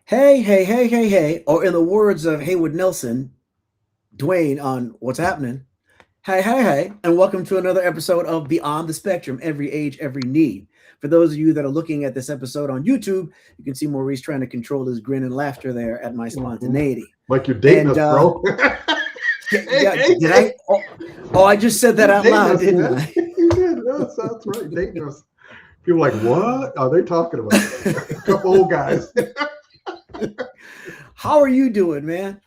Hey, hey, hey, hey, hey, or in the words of Haywood Nelson, Dwayne on What's Happening. Hey, hey, hey, and welcome to another episode of Beyond the Spectrum, Every Age, Every Need. For those of you that are looking at this episode on YouTube, you can see Maurice trying to control his grin and laughter there at my Mhm. spontaneity. Like you're dating And us, bro. yeah, Hey, yeah, hey, did hey, I? Oh, I just said that you're out dating loud, us, didn't man. I? You did. That's right. Dating us. People are like, what are they talking about? A couple old guys. How are you doing, man?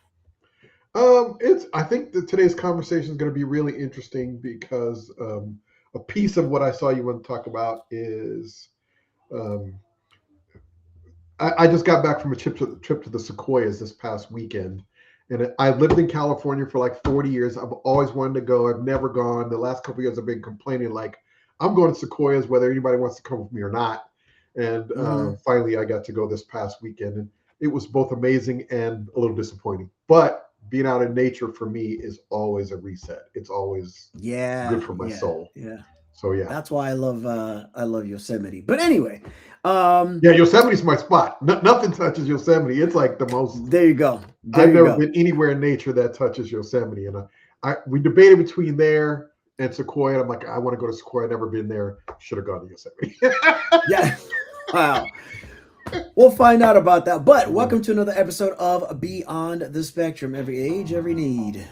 It's. I think that today's conversation is going to be really interesting because a piece of what I saw you want to talk about is um, I just got back from a trip to the Sequoias this past weekend, and I lived in California for like 40 years. I've always wanted to go. I've never gone. The last couple of years, I've been complaining like I'm going to Sequoias whether anybody wants to come with me or not. And Hmm. finally, I got to go this past weekend, and it was both amazing and a little disappointing. But being out in nature for me is always a reset. It's always good Yeah, for my yeah, soul. yeah. So yeah, That's why I love Yosemite. But anyway, um, yeah, Yosemite's my spot. Nothing touches Yosemite. It's like the most. there you go. There I've you never go. been anywhere in nature that touches Yosemite, and we debated between there and Sequoia. I'm like, I want to go to Sequoia. I've never been there. Should have gone to Yosemite. Yeah. Wow. We'll find out about that. But welcome to another episode of Beyond the Spectrum. Every age, every need.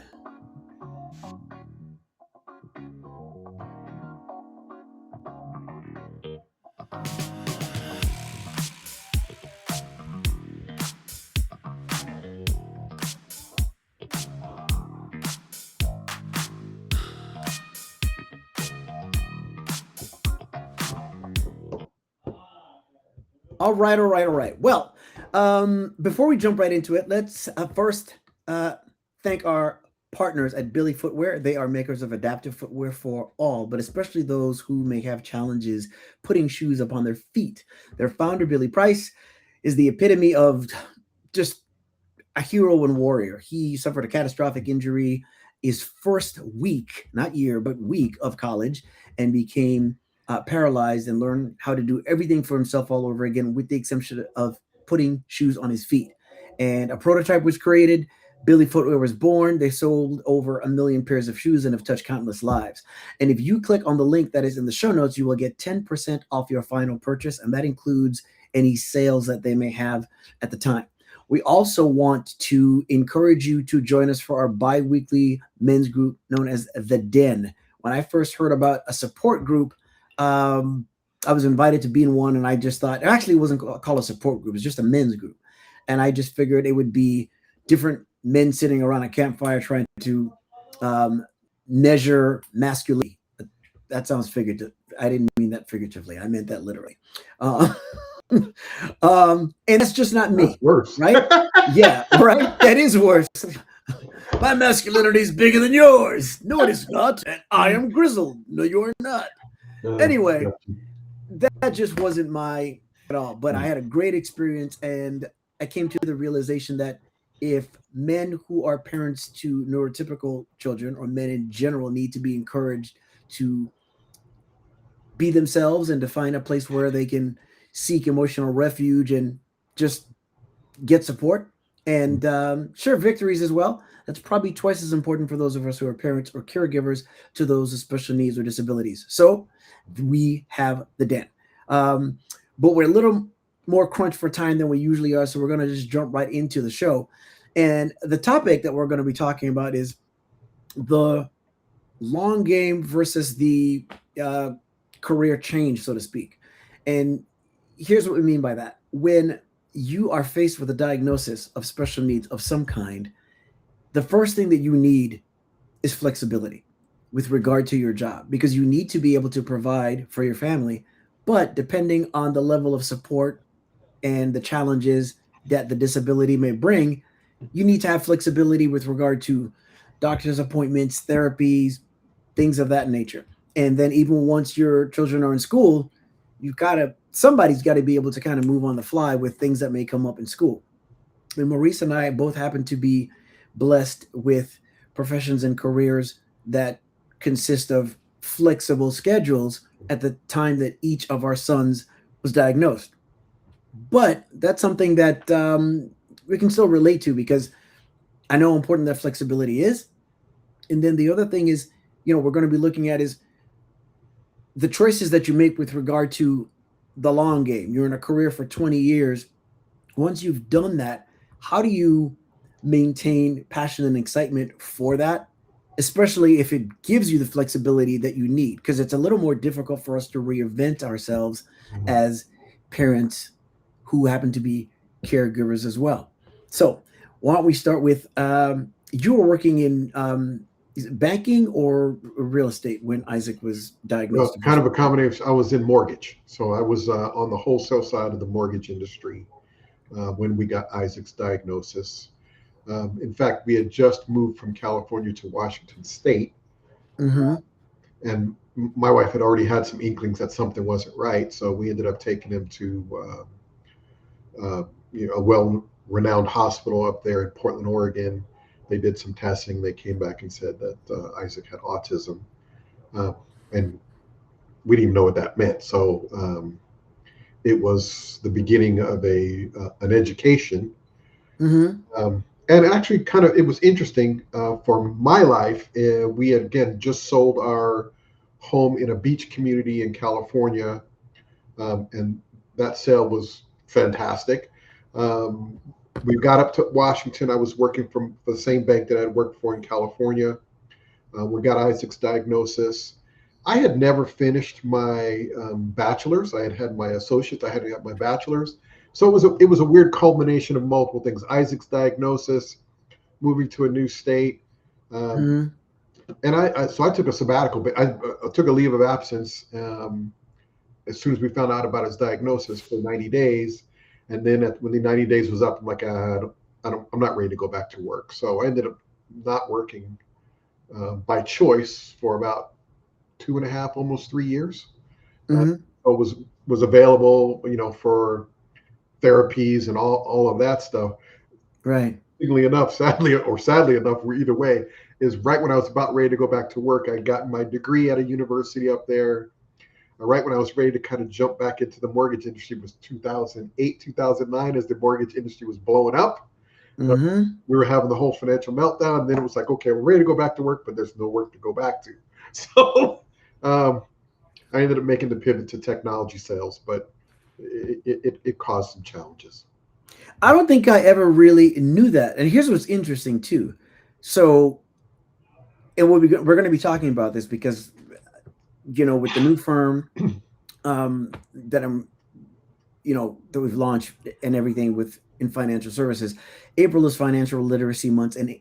All right, all right, all right. Well, before we jump right into it, let's first uh, thank our partners at Billy Footwear. They are makers of adaptive footwear for all, but especially those who may have challenges putting shoes upon their feet. Their founder, Billy Price, is the epitome of just a hero and warrior. He suffered a catastrophic injury his first week, not year, but week of college, and became paralyzed and learned how to do everything for himself all over again, with the exception of putting shoes on his feet. And a prototype was created. Billy Footwear was born. They sold over 1 million pairs of shoes and have touched countless lives. And if you click on the link that is in the show notes, you will get 10% off your final purchase, and that includes any sales that they may have at the time. We also want to encourage you to join us for our bi weekly men's group known as The Den. When I first heard about a support group, um, I was invited to be in one, and I just thought actually it wasn't called a support group, it's just a men's group. And I just figured it would be different men sitting around a campfire trying to um, measure masculinity. That sounds figurative. I didn't mean that figuratively, I meant that literally. Uh, and that's just not That's me, worse. right? Yeah, right. That is worse. My masculinity is bigger than yours. No, it is not. And I am grizzled. No, you're not. Anyway, Got you. that just wasn't my at all. But I Mm. had a great experience, and I came to the realization that if men who are parents to neurotypical children, or men in general, need to be encouraged to be themselves and to find a place where they can seek emotional refuge and just get support and share victories as well. That's probably twice as important for those of us who are parents or caregivers to those with special needs or disabilities. So we have the den. Um, but we're a little more crunched for time than we usually are. So we're going to just jump right into the show. And the topic that we're going to be talking about is the long game versus the uh, career change, so to speak. And here's what we mean by that. When you are faced with a diagnosis of special needs of some kind, the first thing that you need is flexibility with regard to your job, because you need to be able to provide for your family. But depending on the level of support and the challenges that the disability may bring, you need to have flexibility with regard to doctor's appointments, therapies, things of that nature. And then even once your children are in school, you've got to somebody's got to be able to kind of move on the fly with things that may come up in school. And Maurice and I both happen to be blessed with professions and careers that consist of flexible schedules at the time that each of our sons was diagnosed. But that's something that we can still relate to because I know how important that flexibility is. And then the other thing is, we're going to be looking at is the choices that you make with regard to the long game. You're in a career for 20 years. Once you've done that, how do you maintain passion and excitement for that? Especially if it gives you the flexibility that you need, because it's a little more difficult for us to reinvent ourselves Mhm. as parents who happen to be caregivers as well. So, why don't we start with you were working in is it banking or real estate when Isaac was diagnosed Kind of officially? a combination. I was in mortgage, so I was on the wholesale side of the mortgage industry when we got Isaac's diagnosis. In fact, we had just moved from California to Washington State, Mm-hmm. and my wife had already had some inklings that something wasn't right. So we ended up taking him to a well-renowned hospital up there in Portland, Oregon. They did some testing. They came back and said that Isaac had autism, uh, and we didn't even know what that meant. So it was the beginning of a an education. Mm-hmm. And actually, kind of, it was interesting for my life. We had again just sold our home in a beach community in California, and that sale was fantastic. Um, we got up to Washington. I was working from the same bank that I had worked for in California. We got Isaac's diagnosis. I had never finished my bachelor's. I had had my associates. I had got my bachelor's. So it was a weird culmination of multiple things. Isaac's diagnosis, moving to a new state, um, Mm-hmm. and I took a sabbatical. But I took a leave of absence as soon as we found out about his diagnosis for 90 days, and then when the 90 days was up, I'm like, I'm not ready to go back to work. So I ended up not working by choice for about 2.5, almost 3 years. Uh, Mm-hmm. so was available, for therapies and all of that stuff. Right. Interestingly enough, sadly enough, we're either way, is right when I was about ready to go back to work. I got my degree at a university up there. Right when I was ready to kind of jump back into the mortgage industry was 2008, 2009, as the mortgage industry was blowing up. Uh, Mm-hmm. we were having the whole financial meltdown. And then it was like, okay, we're ready to go back to work, but there's no work to go back to. So um, I ended up making the pivot to technology sales, but it caused some challenges. I don't think I ever really knew that. And here's what's interesting too. So, and we're going to be talking about this because with the new firm that I'm that we've launched and everything with in financial services. April is financial literacy month and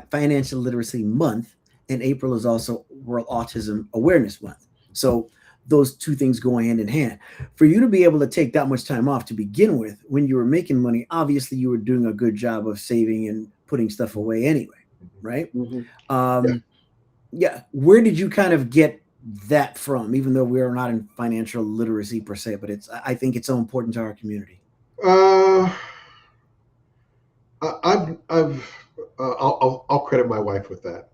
financial literacy month, and April is also World Autism Awareness Month. So those two things go hand in hand. For you to be able to take that much time off to begin with, when you were making money, obviously you were doing a good job of saving and putting stuff away anyway, right? Mm-hmm. Yeah. Um, yeah. Where did you kind of get that from? Even though we are not in financial literacy per se, but I think it's so important to our community. Uh, I'll credit my wife with that.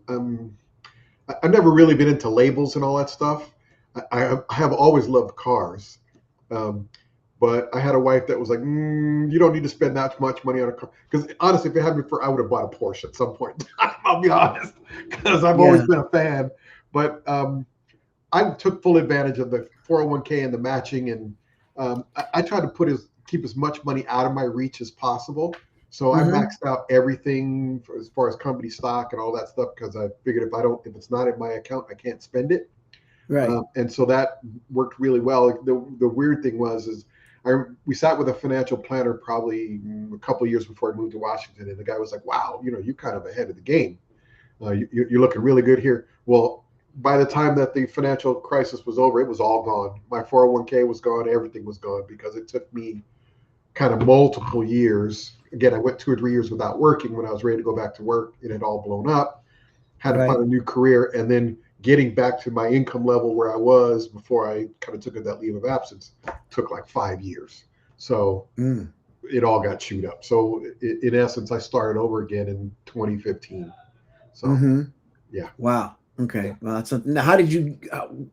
Um, I've never really been into labels and all that stuff. I have always loved cars. Um, but I had a wife that was like, you don't need to spend that much money on a car. Because honestly, if it had been for, I would have bought a Porsche at some point. I'll be honest, because I've always Yeah. been a fan. But I took full advantage of the 401k and the matching, and I tried to keep as much money out of my reach as possible. So I Mm-hmm. maxed out everything as far as company stock and all that stuff because I figured if it's not in my account, I can't spend it. Right. And so that worked really well. The weird thing is we sat with a financial planner probably a couple of years before I moved to Washington, and the guy was like, "Wow, you're kind of ahead of the game. You're looking really good here." Well, by the time that the financial crisis was over, it was all gone. My 401k was gone. Everything was gone because it took me kind of multiple years. Again, I went 2 or 3 years without working. When I was ready to go back to work, it had all blown up. Had to Right. find a new career, and then getting back to my income level where I was before I kind of took that leave of absence took like 5 years. So Mm. it all got chewed up. So in essence, I started over again in 2015. So Mm-hmm. yeah, Wow. yeah. Okay. Well, that's something. Now, how did you?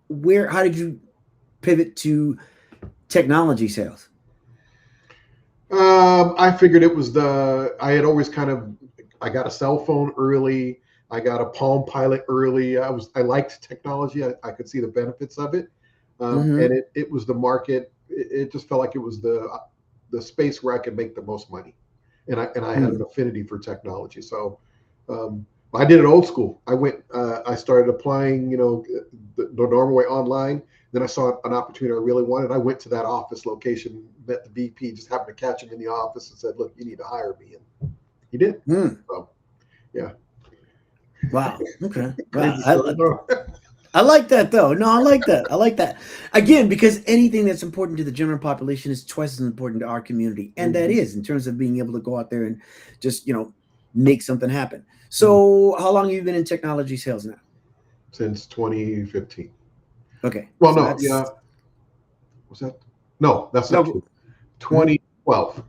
Where? How did you pivot to technology sales? I figured it was I had always kind of, I got a cell phone early. I got a Palm Pilot early. I liked technology. I could see the benefits of it. And Hmm. it was the market. It just felt like it was the space where I could make the most money. And I had an Mm. affinity for technology. So, I did it old school. I started applying, the normal way online. Then I saw an opportunity I really wanted. I went to that office location, met the VP, just happened to catch him in the office and said, "Look, you need to hire me." And he did. Mm. So, yeah, Wow. Okay. Wow. crazy story. No. I like that though. No, I like that. I like that. Again, because anything that's important to the general population is twice as important to our community. And that Mhm. is in terms of being able to go out there and just, make something happen. So how long have you been in technology sales now? Since 2015. Okay. Well, So no, that's yeah, was that? No, that's not no. true. Mhm. 2012.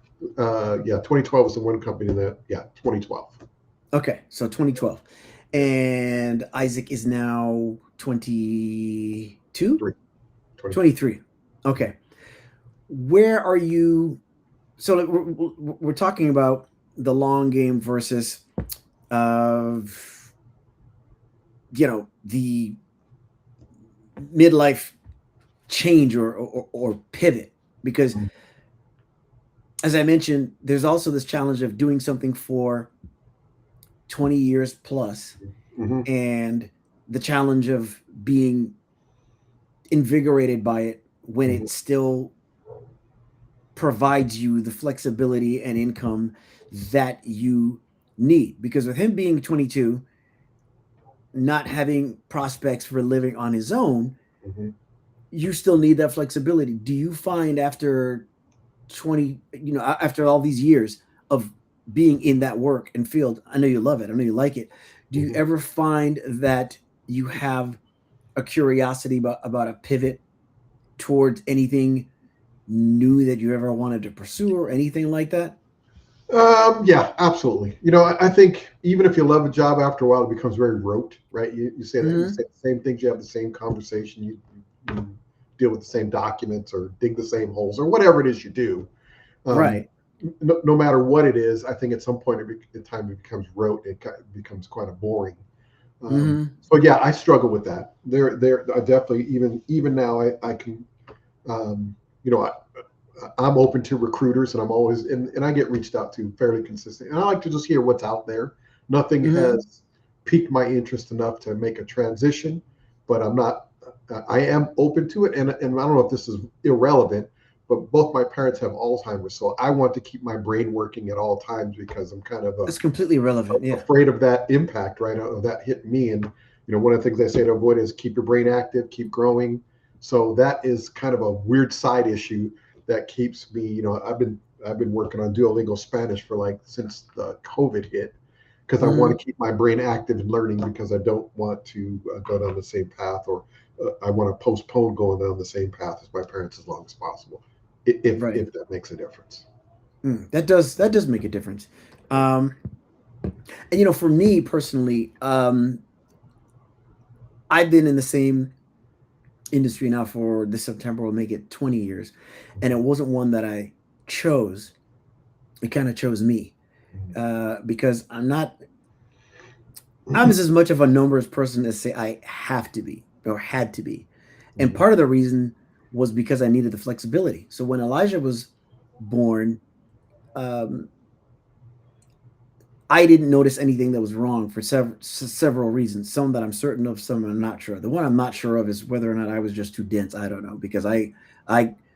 Yeah, 2012 was the one company that. Yeah, 2012. Okay. So 2012. And Isaac is now 22, Three. 23. 23. Okay. Where are you? So like, we're talking about the long game versus of the midlife change or pivot, because as I mentioned, there's also this challenge of doing something for 20 years plus, Mm-hmm. and the challenge of being invigorated by it when Mm-hmm. it still provides you the flexibility and income that you need. Because with him being 22, not having prospects for living on his own, Mm-hmm. you still need that flexibility. Do you find after 20, after all these years of being in that work and field, I know you love it, I know you like it, do you Mm-hmm. ever find that you have a curiosity about a pivot towards anything new that you ever wanted to pursue or anything like that? Yeah, absolutely. I think even if you love a job, after a while, it becomes very rote, right? You say that you Mm-hmm. say the same things, you have the same conversation, you deal with the same documents or dig the same holes or whatever it is you do. Um, Right. no matter what it is, I think at some point in time it becomes rote. It becomes kind of boring. Mm-hmm. So yeah, I struggle with that. I definitely even now I can, um, you know, I'm open to recruiters, and I'm always and I get reached out to fairly consistent. And I like to just hear what's out there. Nothing Mm-hmm. has piqued my interest enough to make a transition, but I'm not. I am open to it, and I don't know if this is irrelevant, but both my parents have Alzheimer's, so I want to keep my brain working at all times because I'm kind of That's completely irrelevant. Yeah. afraid of that impact, right? Of that hitting me. And one of the things I say to avoid is keep your brain active, keep growing. So that is kind of a weird side issue that keeps me. I've been working on Duolingo Spanish for like since the COVID hit because I want Mm-hmm. to keep my brain active and learning because I don't want to go down the same path or I want to postpone going down the same path as my parents as long as possible, Right. if that makes a difference. That does make a difference. Um, and for me personally, I've been in the same industry now for this September will make it 20 years, and it wasn't one that I chose. It kind of chose me, because I'm as much of a numbers person as say I have to be or had to be. And Mhm. part of the reason was because I needed the flexibility. So when Elijah was born, um, I didn't notice anything that was wrong for several reasons. Some that I'm certain of, some I'm not sure. The one I'm not sure of is whether or not I was just too dense. I don't know, because I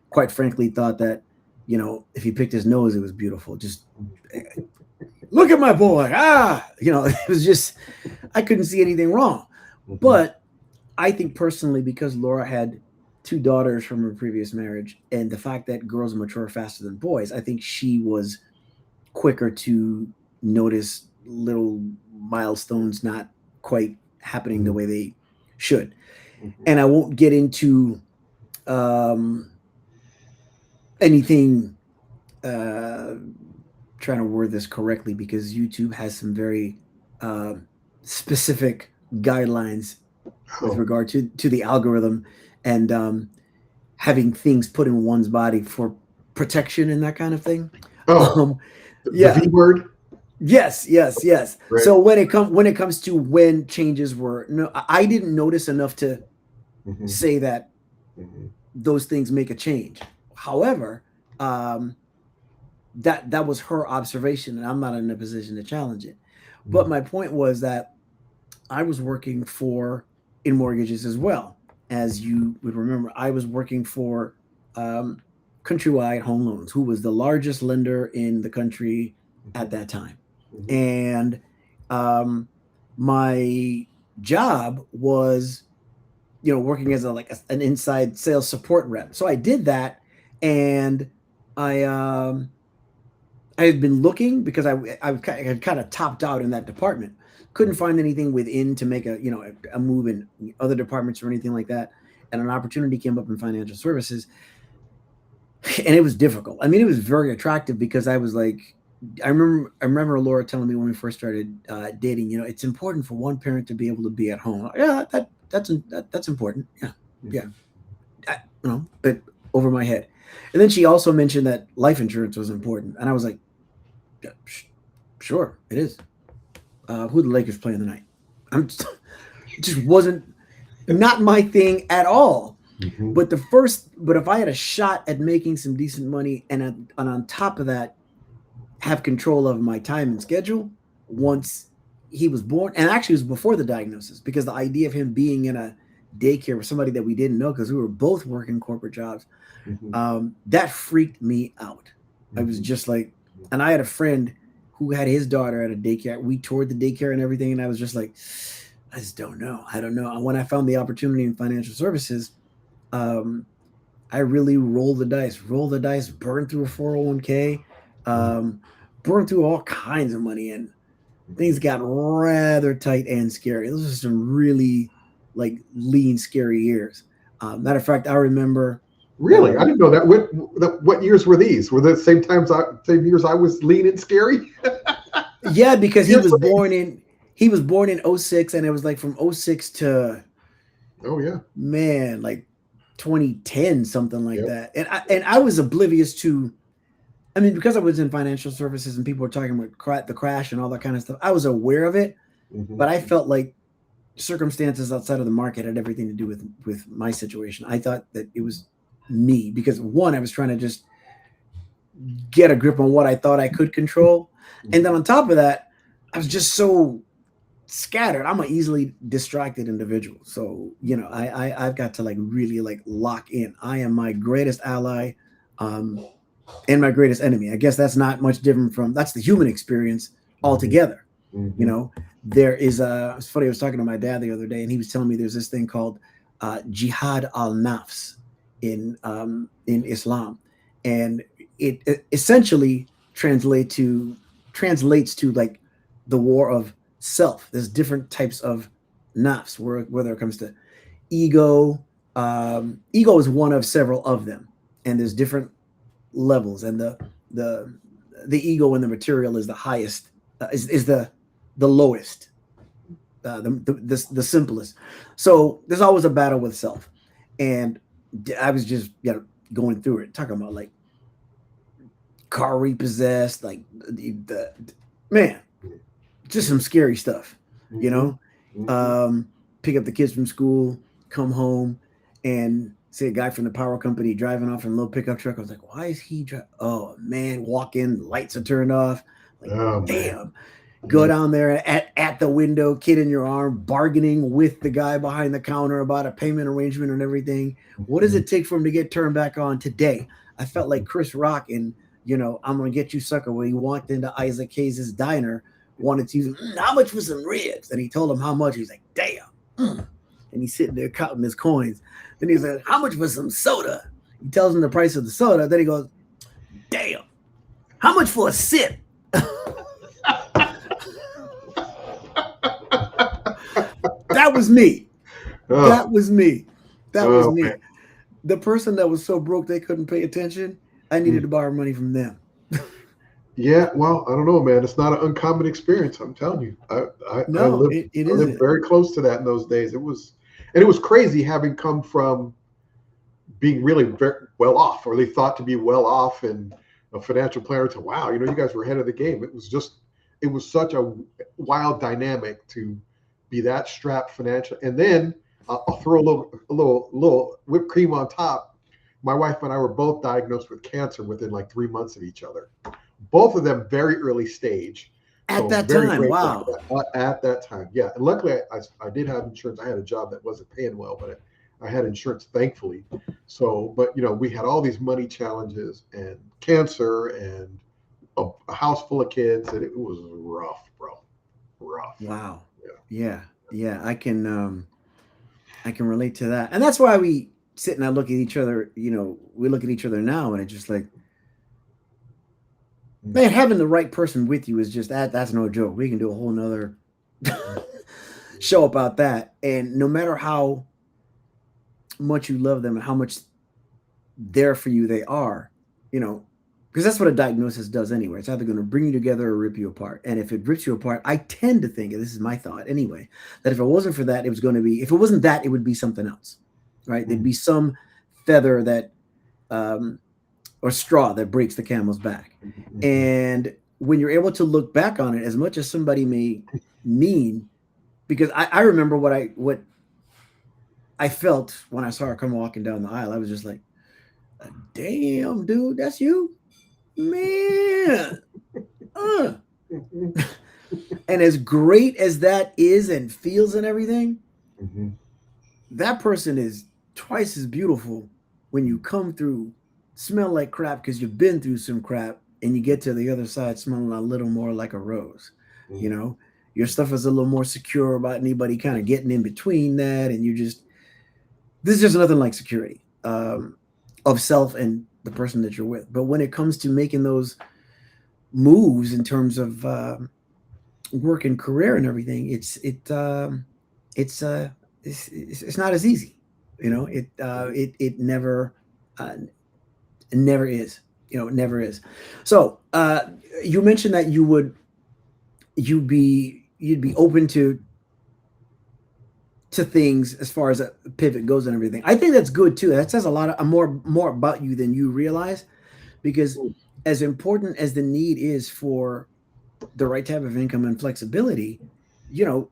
quite frankly thought that if he picked his nose, it was beautiful. Just look at my boy. It was just I couldn't see anything wrong. Mhm. But I think personally, because Laura had two daughters from her previous marriage, and the fact that girls mature faster than boys, I think she was quicker to notice little milestones not quite happening the Mhm. way they should. Mhm. And I won't get into um, anything, uh, trying to word this correctly, because YouTube has some very uh, specific guidelines with Oh, regard to the algorithm, and having things put in one's body for protection and that kind of thing. Oh, Um, the yeah, V word. yes, yes, yes. Right. So when it comes to when changes were, no, I didn't notice enough to Hmm. say that Hmm. those things make a change. However, um, that was her observation, and I'm not in a position to challenge it. But Hmm. my point was that I was working for in mortgages as well. As you would remember, I was working for um, Countrywide Home Loans, who was the largest lender in the country at Hmm. that time. Hmm. And um, my job was, working as an inside sales support rep. So I did that, and I I had been looking because I had kind of topped out in that department. Couldn't find anything within to make a move in other departments or anything like that. And an opportunity came up in financial services, and it was difficult. I mean, it was very attractive because I was like, I remember Laura telling me when we first started dating. It's important for one parent to be able to be at home. Yeah, that's important. Yeah, yeah. Hmm. But over my head. And then she also mentioned that life insurance was important, and I was like, yeah, sure, it is. Who the Lakers playing tonight? I'm just, it just wasn't not my thing at all. Hmm. But if I had a shot at making some decent money and on top of that have control of my time and schedule once he was born, and actually it was before the diagnosis because the idea of him being in a daycare with somebody that we didn't know because we were both working corporate jobs, Hmm. that freaked me out. I was Hmm. just like, and I had a friend who had his daughter at a daycare. We toured the daycare and everything, and I was just like, I just don't know. I don't know. And when I found the opportunity in financial services, um, I really roll the dice, burn through a 401k, um, burn through all kinds of money, and things got rather tight and scary. Those are some really like lean, scary years. Matter of fact, I remember Really, I um, didn't know that. What years were these? Were the same years I was lean and scary? yeah, because Years were these? he was born in '06, and it was like from '06 to, Oh yeah. man, like 2010, something like Yep. that. And I was oblivious to, I mean, because I was in financial services and people were talking about the crash and all that kind of stuff. I was aware of it, Hmm. but I felt like circumstances outside of the market had everything to do with my situation. I thought that it was me because, one, I was trying to just get a grip on what I thought I could control, and then Hmm. on top of that, I was just so scattered. I'm an easily distracted individual. So, I've got to like really like lock in. I am my greatest ally, um, and my greatest enemy. I guess that's not much different from that's the human experience Hmm. altogether. You Hmm. know, there is a. It's funny. I was talking to my dad the other day, and he was telling me there's this thing called jihad al nafs in Islam, and it essentially translates to like the war of self. There's different types of nafs, whether it comes to ego. Ego is one of several of them, and there's different levels, and the the ego in the material is the highest, is the lowest, the simplest. So there's always a battle with self, and I was just going through it, talking about like car repossessed, like the man, just some scary stuff, you Hmm. know. Hmm. Um, Pick up the kids from school, come home, and see a guy from the power company driving off in a little pickup truck. I was like, why is he driving? Oh man, walk in, lights are turned off. Like, Oh man. damn. Go Yeah. down there at the window, kid in your arm, bargaining with the guy behind the counter about a payment arrangement and everything. What does Hmm. it take for him to get turned back on today? I felt like Chris Rock in, I'm gonna get you sucker when he walked into Isaac Hayes' diner, wanted to use how much for some ribs, and he told him how much. He's like, damn. Mm. And he's sitting there counting his coins. Then he's like, how much for some soda? He tells him the price of the soda. Then he goes, damn. How much for a sip? That was me. Oh, That was me. That was oh man. me. The person that was so broke they couldn't pay attention, I needed Mm. to borrow money from them. Yeah, well, I don't know, man. It's not an uncommon experience. I'm telling you. I No, lived it I lived isn't. very close to that in those days. And it was crazy having come from being really very well off, or they thought to be well off, and a financial planner to, wow, you guys were ahead of the game. It was such a wild dynamic to be that strapped financial. And then I'll throw a little whipped cream on top. My wife and I were both diagnosed with cancer within like 3 months of each other. Both of them very early stage. At So that very time, grateful wow. for that at that time. Yeah. And luckily I did have insurance. I had a job that wasn't paying well, but I had insurance, thankfully. So, but we had all these money challenges and cancer and a house full of kids, and it was rough, bro. Rough. Wow. Yeah. Yeah. Yeah. I can relate to that. And that's why we sit and I look at each other, we look at each other now and it's just like, Mm-hmm. man, having the right person with you is just that's no joke. We can do a whole nother show about that. And no matter how much you love them and how much there for you they are, you know, because that's what a diagnosis does anyway. It's either going to bring you together or rip you apart. And if it rips you apart, I tend to think, and this is my thought anyway, that if it wasn't for that, it was going to be, if it wasn't that, it would be something else, right? There'd be some feather that, um, or straw that breaks the camel's back. Mm-hmm. And when you're able to look back on it, as much as somebody may mean, because I remember what I felt when I saw her come walking down the aisle. I was just like, damn, dude, that's you, man. Uh. Mm-hmm. And as great as that is and feels and everything, Mm-hmm. that person is twice as beautiful when you come through, smell like crap because you've been through some crap, and you get to the other side smelling a little more like a rose. You Mm-hmm. know, your stuff is a little more secure about anybody kind of getting in between that, and you just there's just nothing like security of self and the person that you're with. But when it comes to making those moves in terms of work and career and everything, it's it's not as easy. It uh, never is. It never is. So you mentioned that you'd be open to things as far as a pivot goes and everything. I think that's good too. That says a lot of more about you than you realize, because as important as the need is for the right type of income and flexibility, you know,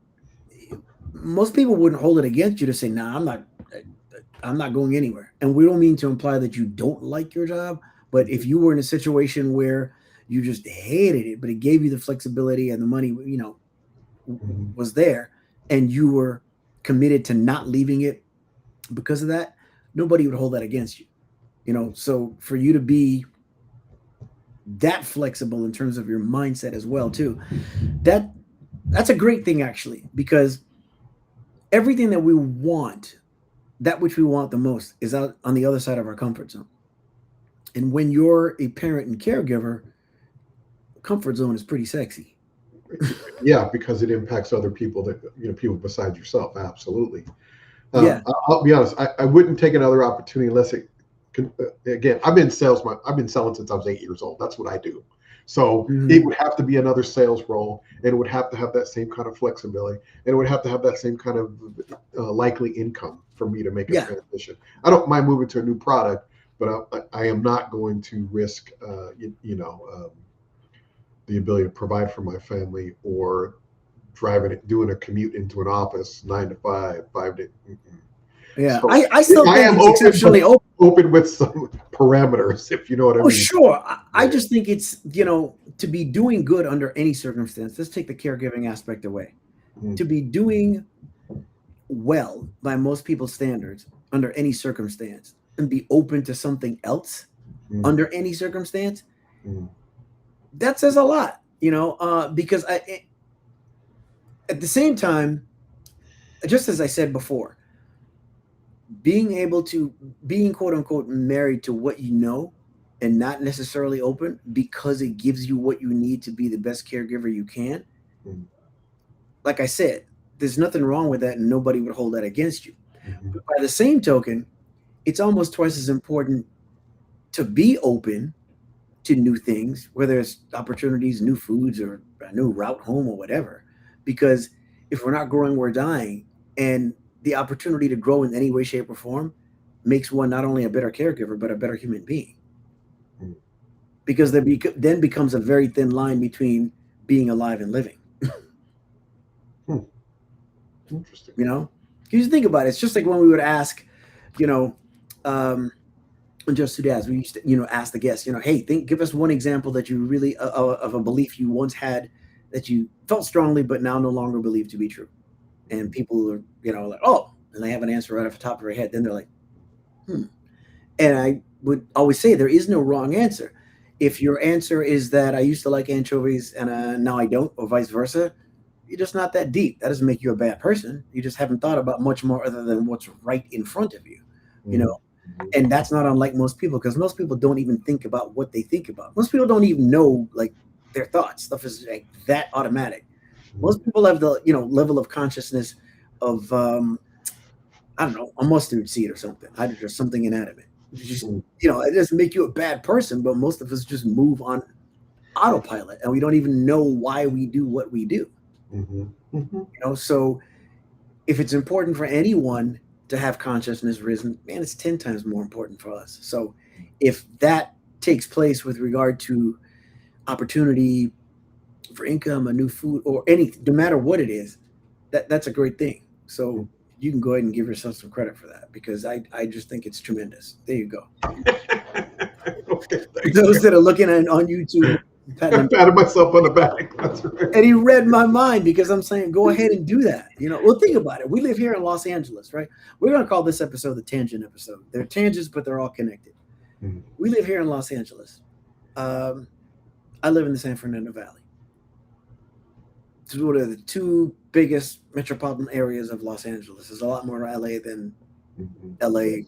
most people wouldn't hold it against you to say, "Nah, I'm not going anywhere." And we don't mean to imply that you don't like your job, but if you were in a situation where you just hated it, but it gave you the flexibility and the money, Mm-hmm. was there, and you were committed to not leaving it because of that, nobody would hold that against you. So for you to be that flexible in terms of your mindset as well too, that that's a great thing actually, because everything that we want, that which we want the most, is out on the other side of our comfort zone. And when you're a parent and caregiver, comfort zone is pretty sexy. Yeah, because it impacts other people, that people besides yourself. Absolutely. Yeah. I'll be honest. I wouldn't take another opportunity unless it. Again, I've been sales. I've been selling since I was 8 years old. That's what I do. So it Hmm. would have to be another sales role, and it would have to have that same kind of flexibility, and it would have to have that same kind of likely income for me to make a Yeah. transition. I don't mind moving to a new product, but I am not going to risk, the ability to provide for my family, or driving it, doing a commute into an office 9 to 5, 5 to. Mm-mm. Yeah. So I still I think am it's open, exceptionally but open. open with some parameters, if you know what I Oh, mean. sure. I Yeah. just think it's, to be doing good under any circumstance, let's take the caregiving aspect away. Mm, To be doing well by most people's standards under any circumstance and be open to something else mm, under any circumstance, mm, that says a lot, because at the same time, just as I said before, being able to being quote unquote married to what you know and not necessarily open because it gives you what you need to be the best caregiver you can, mm, like I said, there's nothing wrong with that and nobody would hold that against you. mhm, But by the same token, it's almost twice as important to be open to new things, whether it's opportunities, new foods, or a new route home or whatever. Because if we're not growing, we're dying. And the opportunity to grow in any way, shape, or form makes one not only a better caregiver, but a better human being. mm. because then becomes a very thin line between being alive and living. Hmm. Interesting. You know, because you think about it, it's just like when we would ask, you know, um, just today as we used to, ask the guests, hey, give us one example that you really of a belief you once had that you felt strongly but now no longer believe to be true. And people are, like, oh, and they have an answer right off the top of their head. Then they're like, hmm. And I would always say there is no wrong answer. If your answer is that I used to like anchovies and now I don't, or vice versa, you're just not that deep. That doesn't make you a bad person. You just haven't thought about much more other than what's right in front of you, you know. Mhm. Mhm. And that's not unlike most people because most people don't even think about what they think about. Most people don't even know like their thoughts. Stuff is like that automatic. Most people have the level of consciousness of I don't know, a mustard seed or something, or something inanimate. Just Mhm. it doesn't make you a bad person, but most of us just move on autopilot and we don't even know why we do what we do. Mhm. Mhm. So if it's important for anyone to have consciousness risen, man, it's 10 times more important for us. So if that takes place with regard to opportunity for income, a new food, or anything, no matter what it is, that's a great thing. So you can go ahead and give yourself some credit for that because I just think it's tremendous. There you go. Okay, thanks, Those man. that are looking at on YouTube, I patting patted myself on the back. That's right. and he read my mind because I'm saying go ahead and do that. Well, think about it. We live here in Los Angeles, right? We're going to call this episode the tangent episode. They're tangents, but they're all connected. Mhm. We live here in Los Angeles. Um, I live in the San Fernando Valley. It's one of the two biggest metropolitan areas of Los Angeles. There's a lot more LA than Mhm. LA Yes.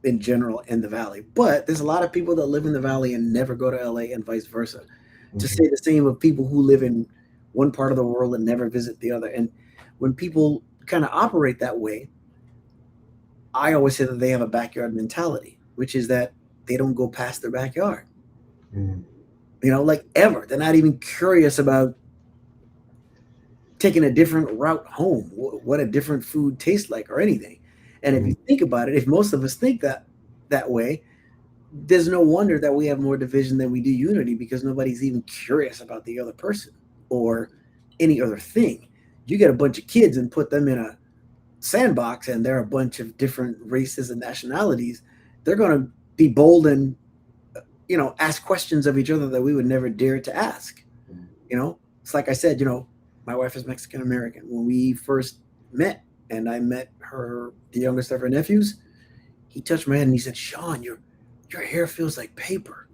in general in the valley. But there's a lot of people that live in the valley and never go to LA and vice versa. To Mhm. say the same of people who live in one part of the world and never visit the other. And when people kind of operate that way, I always say that they have a backyard mentality, which is that they don't go past their backyard, Mhm. like ever. They're not even curious about taking a different route home, what a different food tastes like or anything. And if Mhm. you think about it, if most of us think that way, there's no wonder that we have more division than we do unity because nobody's even curious about the other person or any other thing. You get a bunch of kids and put them in a sandbox and they're a bunch of different races and nationalities, they're going to be bold and ask questions of each other that we would never dare to ask. It's like I said, my wife is Mexican American. When we first met and I met her, the youngest of her nephews, he touched my head and he said, Shawn, your hair feels like paper.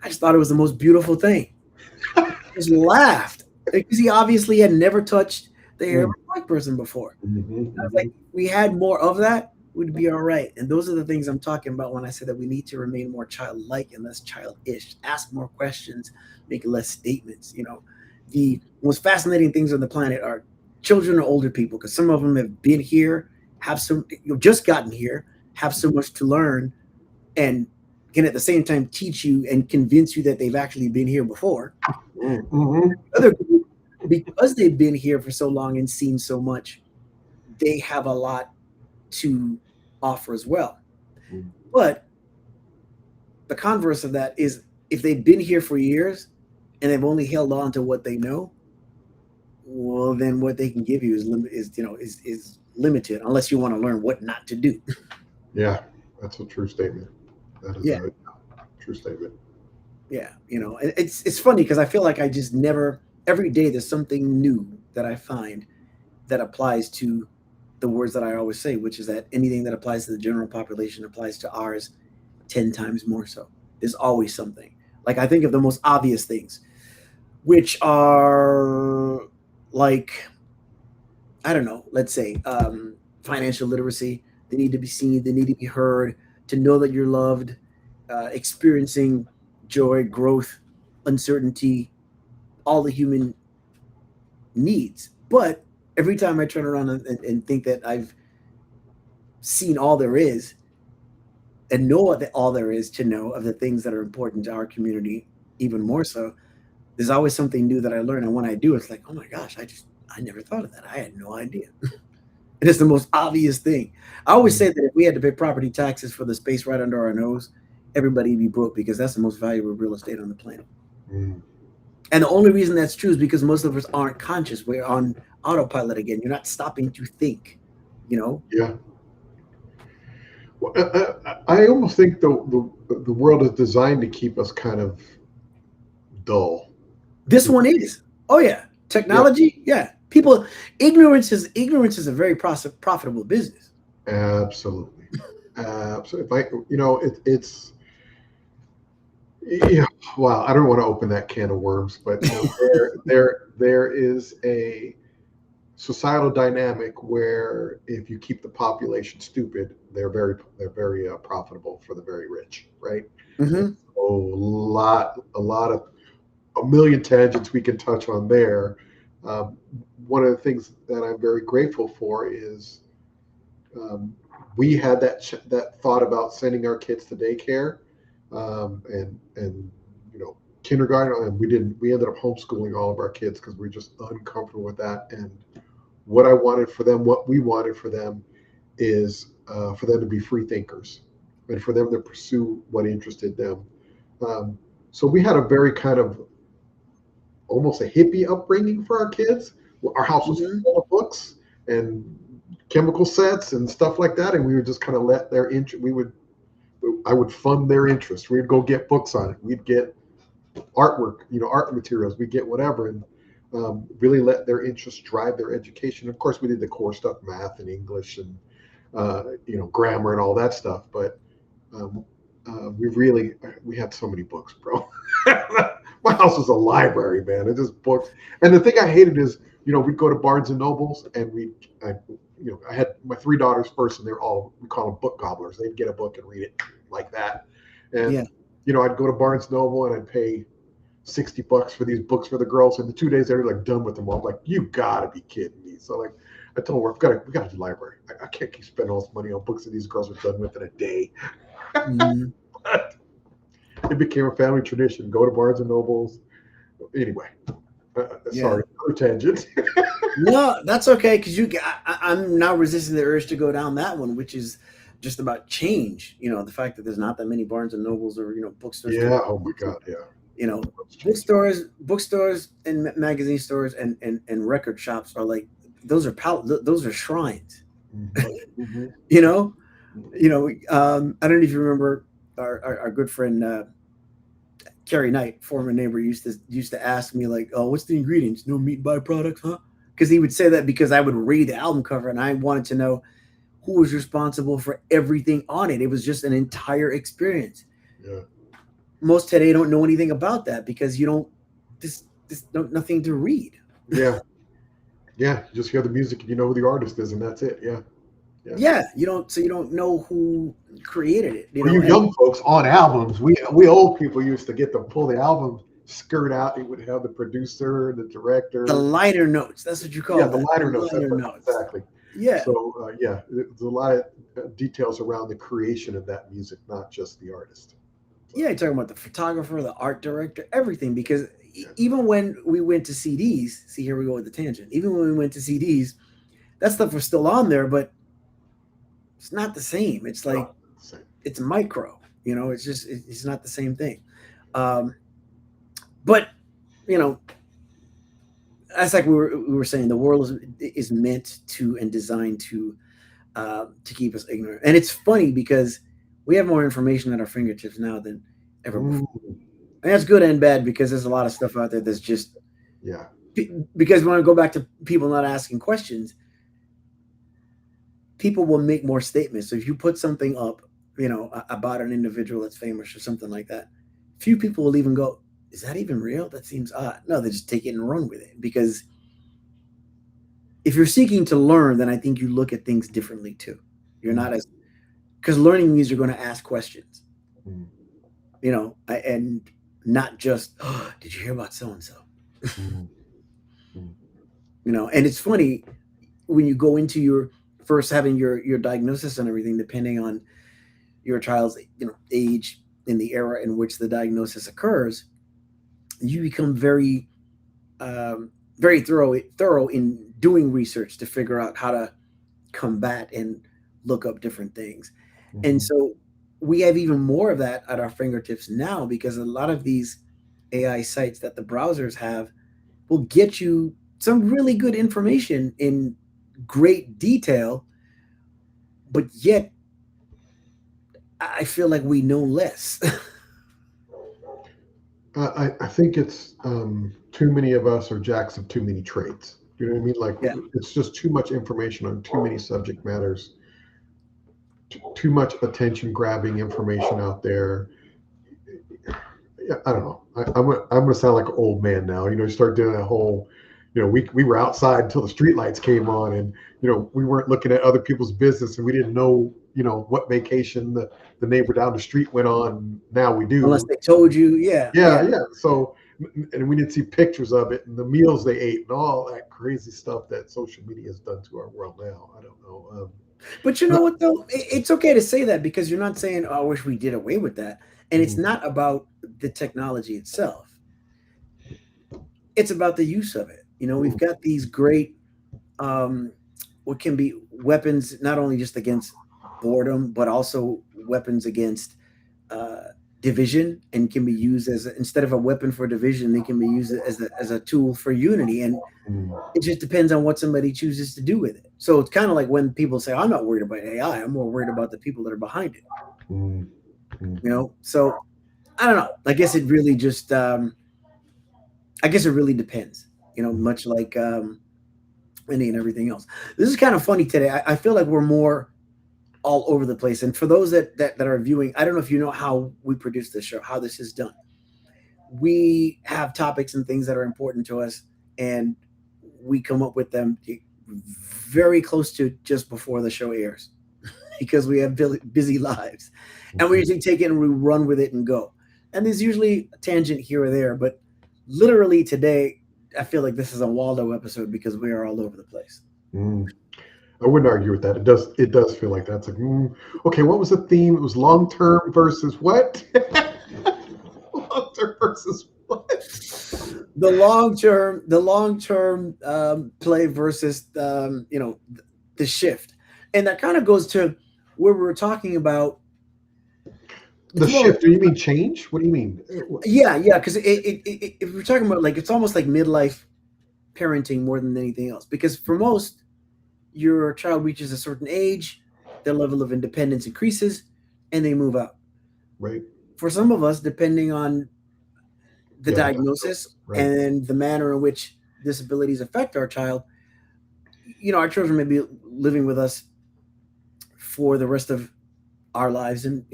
I just thought it was the most beautiful thing. Just laughed because he obviously had never touched the hair of Mhm. a black person before. Mhm. I was like, Mhm. we had more of that, we'd be all right. And those are the things I'm talking about when I say that we need to remain more childlike and less childish. Ask more questions, make less statements. The most fascinating things on the planet are children or older people because some of them have been here, have some, just gotten here, have so much to learn, and can at the same time teach you and convince you that they've actually been here before. Mhm. Other people, because they've been here for so long and seen so much, they have a lot to offer as well. Mhm. But the converse of that is if they've been here for years and they've only held on to what they know, well, then what they can give you is limited unless you want to learn what not to do. Yeah, that's a true statement. That is Yeah, a true statement. yeah. It's funny because I feel like I just never every day there's something new that I find that applies to the words that I always say, which is that anything that applies to the general population applies to ours 10 times more so. There's always something. Like I think of the most obvious things, which are like, I don't know, let's say financial literacy. They need to be seen, they need to be heard, to know that you're loved, experiencing joy, growth, uncertainty, all the human needs. But every time I turn around and think that I've seen all there is and know what all there is to know of the things that are important to our community, even more so, there's always something new that I learn. And when I do, it's like, oh my gosh, I never thought of that. I had no idea. It is the most obvious thing. I always say Mhm. that if we had to pay property taxes for the space right under our nose, everybody be broke because that's the most valuable real estate on the planet. Mm. And the only reason that's true is because most of us aren't conscious. We're on autopilot again. You're not stopping to think, you know. Yeah. Well, I almost think the world is designed to keep us kind of dull. This You know? one is. Oh yeah. Yeah, Technology, yeah. People ignorance is a very profitable business. absolutely. Absolutely. If I, it's yeah. Wow. I don't want to open that can of worms, but there is a societal dynamic where if you keep the population stupid, they're very profitable for the very rich, right? And Hmm. so a lot of a million tangents we can touch on there. Um, One of the things that I'm very grateful for is um, we had that thought about sending our kids to daycare and kindergarten, and we ended up homeschooling all of our kids because we were just uncomfortable with that. And what I wanted for them, what we wanted for them, is for them to be free thinkers and for them to pursue what interested them. Um, so we had a very kind of almost a hippie upbringing for our kids. Our house was Hmm. full of books and chemical sets and stuff like that, and we would just kind of let their interest. I would fund their interest. We'd go get books on it. We'd get artwork, art materials. We'd get whatever, and really let their interests drive their education. Of course, we did the core stuff, math and English and grammar and all that stuff. But um, we had so many books, bro. My house was a library, man. It just books. And the thing I hated is, we'd go to Barnes and Nobles, and I had my three daughters first, and they're all, we call them book gobblers. They'd get a book and read it like that. Yeah. And I'd go to Barnes Noble and I'd pay $60 for these books for the girls, and the 2 days they were like done with them all. I'm like, you gotta be kidding me. So like, I told her, we gotta do library. I can't keep spending all this money on books that these girls are done with in a day. Hmm. It became a family tradition. Go to Barnes and Nobles. Anyway, Yeah. sorry, other tangent. No, that's okay because I'm now resisting the urge to go down that one, which is just about change. You know, the fact that there's not that many Barnes and Nobles or bookstores to Yeah. Oh go my to. God. Yeah. It's changing. Bookstores and magazine stores and record shops are like those are shrines. Hmm. Hmm. You know, I don't know if you remember our good friend Kerry Knight, former neighbor, used to ask me like, "Oh, what's the ingredients? No meat byproducts, huh?" Because he would say that because I would read the album cover and I wanted to know who was responsible for everything on it. It was just an entire experience. Yeah. Most today don't know anything about that because you don't this nothing to read. Yeah. Yeah. You just hear the music and you know who the artist is, and that's it. Yeah. Yeah. Yeah, you don't know who created it, Well, you and young folks on albums, we old people used to get to pull the album skirt out. It would have the producer, the the director. liner notes. That's what you Yeah, call the that. The liner notes. That's liner what notes. exactly. Yeah. So yeah, there's a lot of details around the creation of that music, not just the artist. So Yeah, you're talking about the photographer, the art director, everything. Because yeah, even when we went to CDs, see, here we go with the tangent. Even when we went to CDs, that stuff was still on there, but it's not the same. It's no, like same. it's micro. It's just it's not the same thing. Um, but you know, that's like we were saying. The world is meant to and designed to keep us ignorant. And it's funny because we have more information at our fingertips now than ever before. Mm, And that's good and bad because there's a lot of stuff out there that's just yeah. because when I go back to people not asking questions, people will make more statements. So if you put something up, about an individual that's famous or something like that, few people will even go, "Is that even real? That seems odd." No, they just take it and run with it because if you're seeking to learn, then I think you look at things differently too. You're Mm, not as because learning means you're going to ask questions, mm, and not just, oh, "Did you hear about so and so?" mm, mm, And it's funny when you go into your first having your diagnosis and everything, depending on your child's age in the era in which the diagnosis occurs, you become very thorough in doing research to figure out how to combat and look up different things. And mhm, so we have even more of that at our fingertips now because a lot of these AI sites that the browsers have will get you some really good information in great detail, but yet I feel like we know less. I think it's too many of us are jacks of too many trades. You know what I mean? Like Yeah. it's just too much information on too many subject matters, too much attention grabbing information out there. Yeah, I don't know. I'm gonna sound like an old man now. You know, you start doing that whole, we were outside until the street lights came on, and we weren't looking at other people's business, and we didn't know, what vacation the neighbor down the street went on. Now we Unless do. they told you, yeah, Yeah, yeah. yeah. So, and we didn't see pictures of it and the meals they ate and all that crazy stuff that social media has done to our world now. I don't know. But you know But, what though? It's okay to say that because you're not saying, "Oh, I wish we did away with that." And it's mhm, not about the technology itself. It's about the use of it. We've mhm, got these great um what can be weapons not only just against boredom, but also weapons against uh division, and can be used instead of a weapon for division, they can be used as a tool for unity. And mhm, it just depends on what somebody chooses to do with it. So it's kind of like when people say, I'm not worried about AI, I'm more worried about the people that are behind it. mhm, mhm, So I don't know. I guess it really depends, much like any and everything else. This is kind of funny today. I feel like we're more all over the place. And for those that are viewing, I don't know if you know how we produce this show, how this is done. We have topics and things that are important to us, and we come up with them very close to just before the show airs because we have busy lives, and we mhm, usually take it and we run with it and go. And there's usually a tangent here or there, but literally today, I feel like this is a Waldo episode because we are all over the place. mhm. I wouldn't argue with that. It does feel like that's like, okay, what was the theme? It was long term versus what? Long term versus what? The long term play versus the shift, and that kind of goes to where we were talking about. The It's more, shift. Do you mean change? What do you mean? yeah, because if we're talking about, like, it's almost like midlife parenting more than anything else. Because for most, your child reaches a certain age, their level of independence increases, and they move out. Right? For some of us, depending on the Yeah, the diagnosis diagnosis. Right. and the manner in which disabilities affect our child, our children may be living with us for the rest of our lives and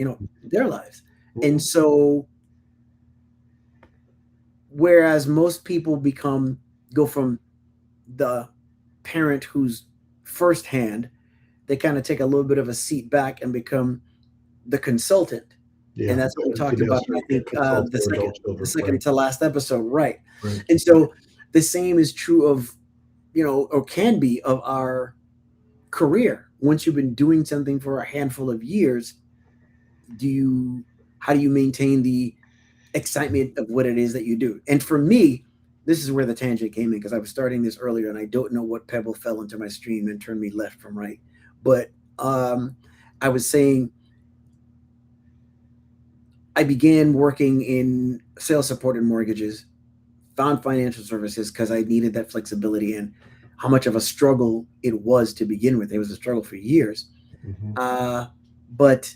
their lives. And Mhm, so, whereas most people go from the parent who's firsthand, they kind of take a little bit of a seat back and become the consultant. And yeah, that's what we to talked about in, I necessarily think, consult the their second adult the children. second Right. to last episode, right? Right. And so the same is true of, or can be, of our career. Once you've been doing something for a handful of years, do you how do you maintain the excitement of what it is that you do? And for me, this is where the tangent came in, because I was starting this earlier and I don't know what pebble fell into my stream and turned me left from right. But I was saying I began working in sales support and mortgages, found financial services because I needed that flexibility, and how much of a struggle it was to begin with. It was a struggle for years. Hmm. But,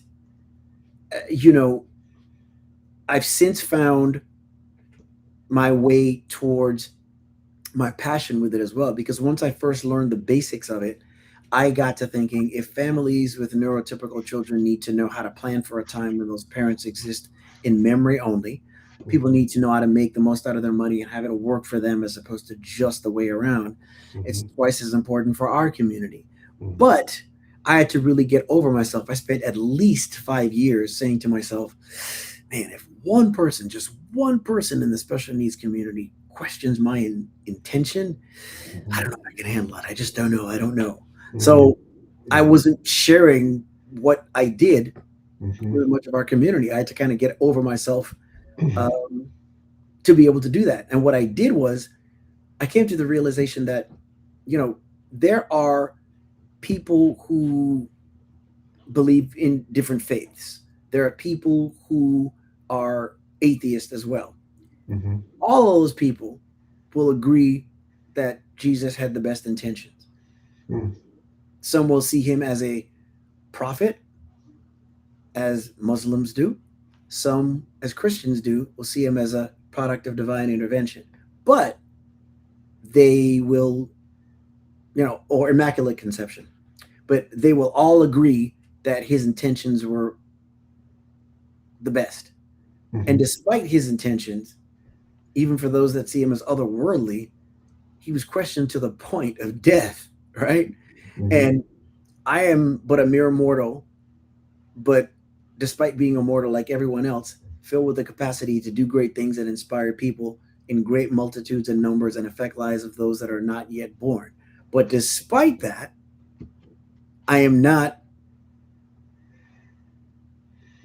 you know, I've since found my way towards my passion with it as well. Because once I first learned the basics of it, I got to thinking, if families with neurotypical children need to know how to plan for a time when those parents exist in memory only, people Hmm. need to know how to make the most out of their money and have it work for them as opposed to just the way around. It's Hmm. twice as important for our community. Hmm. But I had to really get over myself. I spent at least 5 years saying to myself, man, if one person, just one person in the special needs community questions my intention, I don't know if I can handle it. I just don't know. I don't know. Hmm. So I wasn't sharing what I did Hmm. with much of our community. I had to kind of get over myself um, to be able to do that. And what I did was I came to the realization that, you know, there are people who believe in different faiths. There are people who are atheists as well. Hmm. All of those people will agree that Jesus had the best intentions. Mm. Some will see him as a prophet, as Muslims do. Some, as Christians do, will see him as a product of divine intervention. But they will, or immaculate conception, but they will all agree that his intentions were the best. And Hmm. despite his intentions, even for those that see him as otherworldly, he was questioned to the point of death, right? Hmm. And I am but a mere mortal, but despite being a mortal like everyone else, filled with the capacity to do great things and inspire people in great multitudes and numbers and affect lives of those that are not yet born. But despite that, I am not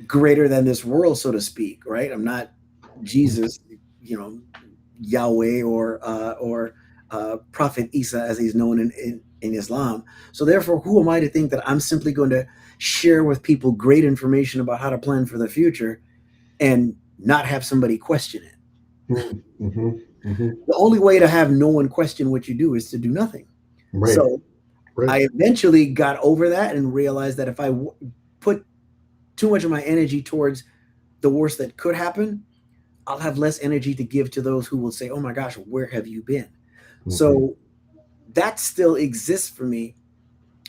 greater than this world, so to speak, right? I'm not Jesus, you know, Yahweh or Prophet Isa as he's known in Islam. So therefore, who am I to think that I'm simply going to share with people great information about how to plan for the future and not have somebody question it? Hmm. Hmm. Hmm. The only way to have no one question what you do is to do nothing. Right. So Right. I eventually got over that and realized that if I put too much of my energy towards the worst that could happen, I'll have less energy to give to those who will say, "Oh my gosh, where have you been?" Hmm. So that still exists for me,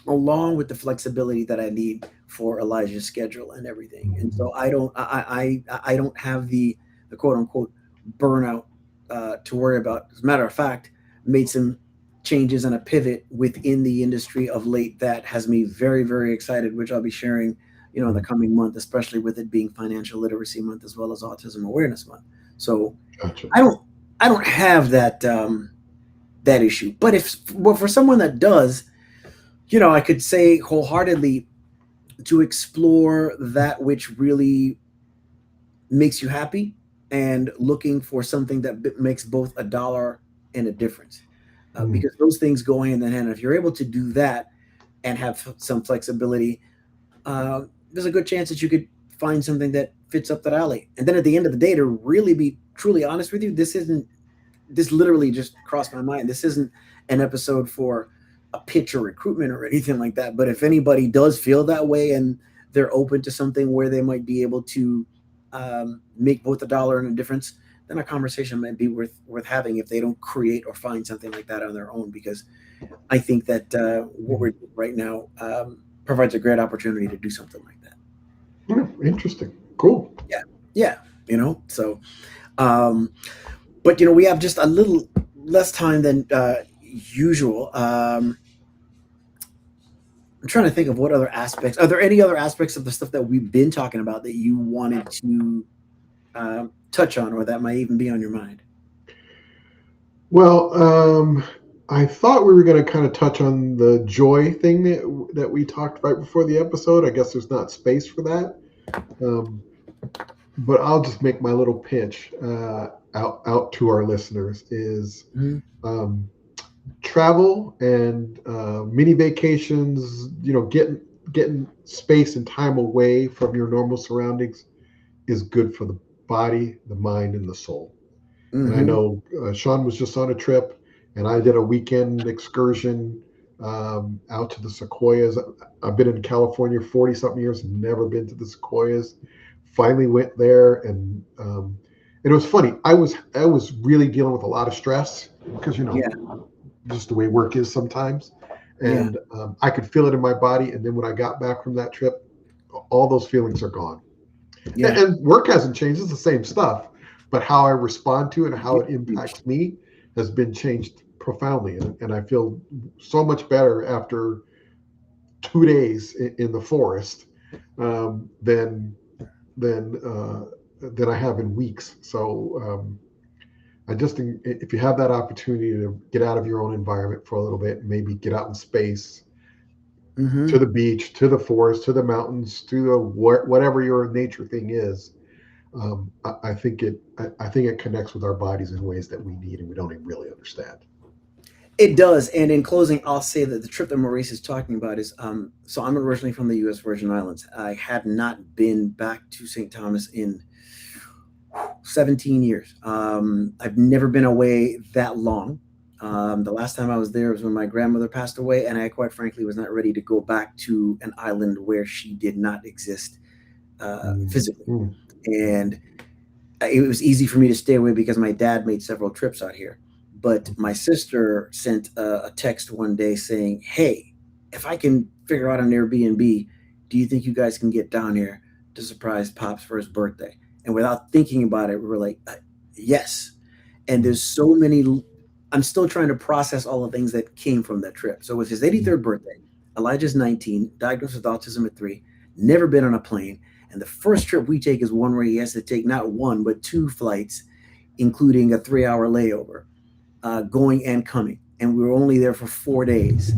along with the flexibility that I need for Elijah's schedule and everything. And Hmm. so I don't have the quote unquote burnout to worry about. As a matter of fact, made some changes and a pivot within the industry of late that has me very very excited, which I'll be sharing. In the coming month, especially with it being Financial Literacy Month as well as Autism Awareness Month. So Gotcha. I don't I don't have that issue. But for someone that does, I could say wholeheartedly to explore that which really makes you happy and looking for something that makes both a dollar and a difference. Mm. Because those things go hand in hand. If you're able to do that and have some flexibility, uh, there's a good chance that you could find something that fits up that alley. And then at the end of the day, to really be truly honest with you, this literally just crossed my mind. This isn't an episode for a pitch or recruitment or anything like that. But if anybody does feel that way and they're open to something where they might be able to make both a dollar and a difference, then a conversation might be worth having if they don't create or find something like that on their own. Because I think that what Mm. we're doing right now provides a great opportunity to do something like that. Yeah, interesting. Cool. Yeah, yeah, So, um, but we have just a little less time than usual. I'm trying to think of what other aspects. Are there any other aspects of the stuff that we've been talking about that you wanted to touch on, or that might even be on your mind? Well, I thought we were going to kind of touch on the joy thing that we talked right before the episode. I guess there's not space for that, um, but I'll just make my little pitch out to our listeners is Mm-hmm. um, travel and mini vacations. Getting space and time away from your normal surroundings is good for the body, the mind, and the soul. And I Mm-hmm. know Shawn was just on a trip, and I did a weekend excursion out to the Sequoias. I've been in California 40 something years, never been to the Sequoias. Finally went there, and it was funny. I was really dealing with a lot of stress because Yeah, just the way work is sometimes, yeah, and I could feel it in my body. And then when I got back from that trip, all those feelings are gone. And, yeah. and work hasn't changed; it's the same stuff, but how I respond to it and how it Huge. impacts me has been changed profoundly. And I feel so much better after 2 days in the forest um, than than uh, than I have in weeks. So I just think if you have that opportunity to get out of your own environment for a little bit, maybe get out in space, Mm-hmm. to the beach, to the forest, to the mountains, to the whatever your nature thing is. I think it connects with our bodies in ways that we need and we don't even really understand. It does. And in closing, I'll say that the trip that Maurice is talking about is so I'm originally from the U.S. Virgin Islands. I had not been back to St. Thomas in 17 years. I've never been away that long. The last time I was there was when my grandmother passed away, and I quite frankly was not ready to go back to an island where she did not exist Mm, physically. mm, And it was easy for me to stay away because my dad made several trips out here. But my sister sent a text one day saying, "Hey, if I can figure out an Airbnb, do you think you guys can get down here to surprise Pops for his birthday?" And without thinking about it, we were like, "Yes." And mm, there's so many. I'm still trying to process all the things that came from that trip. So it was his mm, 83rd birthday. Elijah's 19, diagnosed with autism at 3, never been on a plane. And the first trip we take is one where he has to take not one, but two flights, including a 3-hour layover, going and coming. And we were only there for 4 days.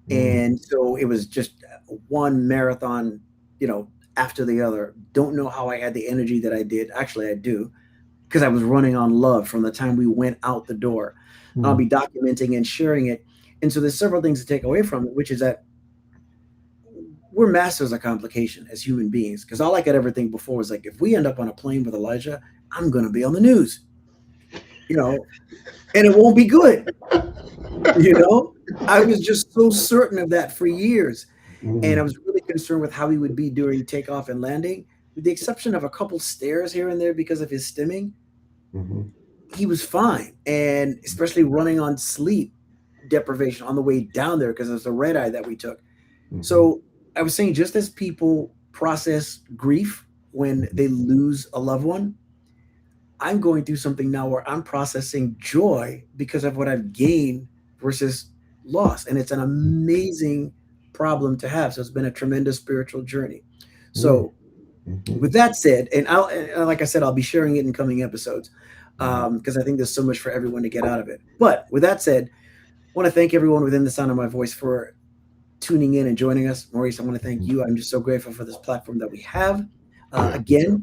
mm, And so it was just one marathon, you know, after the other. Don't know how I had the energy that I did. Actually, I do, because I was running on love from the time we went out the door. And I'll mm, be documenting and sharing it. And so there's several things to take away from it, which is that we're masters of complication as human beings. Because all I could ever think before was like, if we end up on a plane with Elijah, I'm going to be on the news, you know, and it won't be good, you know. I was just so certain of that for years. And I mm, was really concerned with how he would be during takeoff and landing. With the exception of a couple stairs here and there because of his stimming, mhm, he was fine. And especially running on sleep deprivation on the way down there because it was a red eye that we took. mhm, So I was saying, just as people process grief when they lose a loved one, I'm going through something now where I'm processing joy because of what I've gained versus loss. And it's an amazing problem to have. So it's been a tremendous spiritual journey. mm, So, mhm, with that said, and like I said, I'll be sharing it in coming episodes mhm, because I think there's so much for everyone to get out of it. But with that said, I want to thank everyone within the sound of my voice for tuning in and joining us. Maurice, I want to thank mhm, you. I'm just so grateful for this platform that we have. yeah, me too.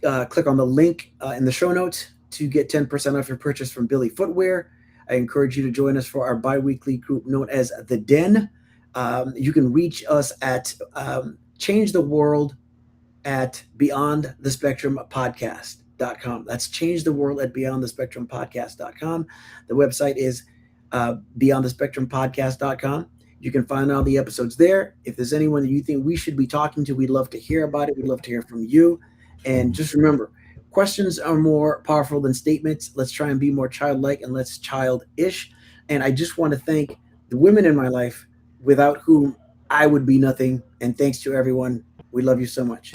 Again, click on the link in the show notes to get 10% off your purchase from Billy Footwear. I encourage you to join us for our bi weekly group known as The Den. You can reach us at Change the World at Beyond the Spectrum Podcast.com. That's Change the World at Beyond the Spectrum Podcast.com. The website is Beyond the Spectrum Podcast.com. You can find all the episodes there. If there's anyone that you think we should be talking to, we'd love to hear about it. We'd love to hear from you. And Mhm, just remember, questions are more powerful than statements. Let's try and be more childlike and less childish. And I just want to thank the women in my life without whom I would be nothing. And thanks to everyone. We love you so much.